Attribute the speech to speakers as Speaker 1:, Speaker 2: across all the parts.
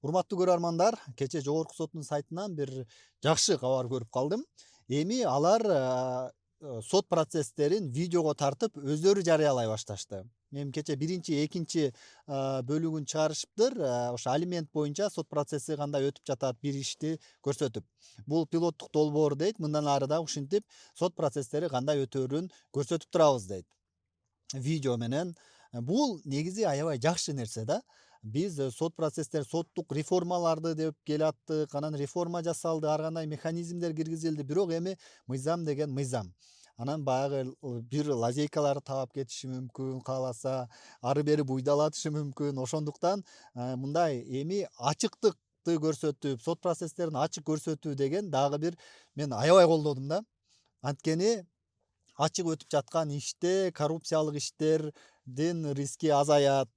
Speaker 1: Урматтуу көрөрмандар, кече жогорку соттун сайтынан бир жакшы кабар көрүп калдым. Эми алар сот процесстерин видеого тартып өздөрү жарыялай башташты. Эми кече биринчи, экинчи бөлүгүн чыгарышыптыр. Ошо алимент боюнча сот процесси кандай өтүп жатат, бир ишти көрсөтүп. Бул пилоттук долбоор дейт. Мындан ары да ушинтип сот процесстери кандай өтөөрүн көрсөтүп турабыз дейт. Видео менен. Бул негизи аябай жакшы нерсе да. Биз сот процесстер, соттук реформаларды деп келаттык, анан реформа жасалды, ар кандай механизмдер киргизилди, бирок эми мыйзам деген мыйзам. Анан баягы бир лазейкаларды таап кетиши мүмкүн, кааласа ары бери буйдалатышы мүмкүн. Ошондуктан мындай эми ачыктыкты көрсөтүп, сот процесстерин ачык көрсөтүү деген дагы бир мен аябай колдодум да. Анткени ачык өтүп жаткан иште коррупциялык иштердин риски азаят.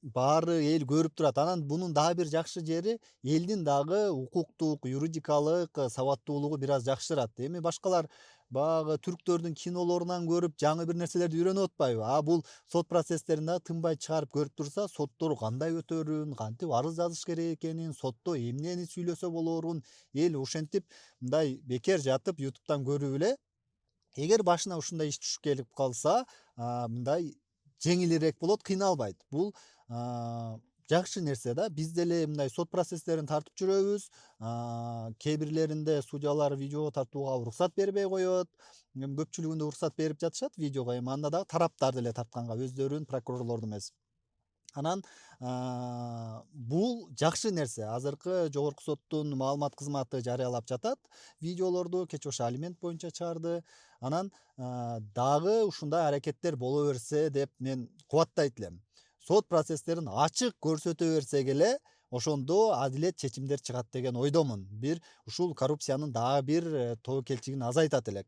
Speaker 1: Баары эл көрүп турат. Анан бунун дагы бир жакшы жери элдин дагы укуктук, юридикалык сабаттуулугу бир аз жакшырат. Эми башкалар баягы түрктөрдүн кинолорунан көрүп жаңы бир нерселерди үйрөнүп атпайбы? Бул сот процесстерин дагы тынбай чыгарып көрүп турса, соттор кандай өтөөрүн, кантип арыз жазыш керек экенин, сотто эмнени сүйлөсө болоорун эл ошентип мындай бекер жатып ютубтан көрүп эле эгер башына ушундай иш түшүп келип калса, мындай жеңилирээк болот, кыйналбайт. Бул жакшы нерсе да. Биз деле мындай сот процесстерин тартып жүрөбүз. Кээ бирлеринде судьялар видеого тартууга уруксат бербей коет. Эми көпчүлүгүндө уруксат берип жатышат видеого. Эми анда дагы тараптар деле тартканга, өздөрүн прокурорлорду эмес. Анан бул жакшы нерсе. Азыркы жогорку соттун маалымат кызматы жарыялап жатат видеолорду, кечээ ошо алимент боюнча чыгарды. Анан дагы ушундай аракеттер боло берсе деп мен кубаттайт элем. Сот процесстерин ачык көрсөтө берсек эле, ошондо адилет чечимдер чыгат деген ойдомун. Бир ушул коррупциянын дагы бир тобокелчигин азайтат элек.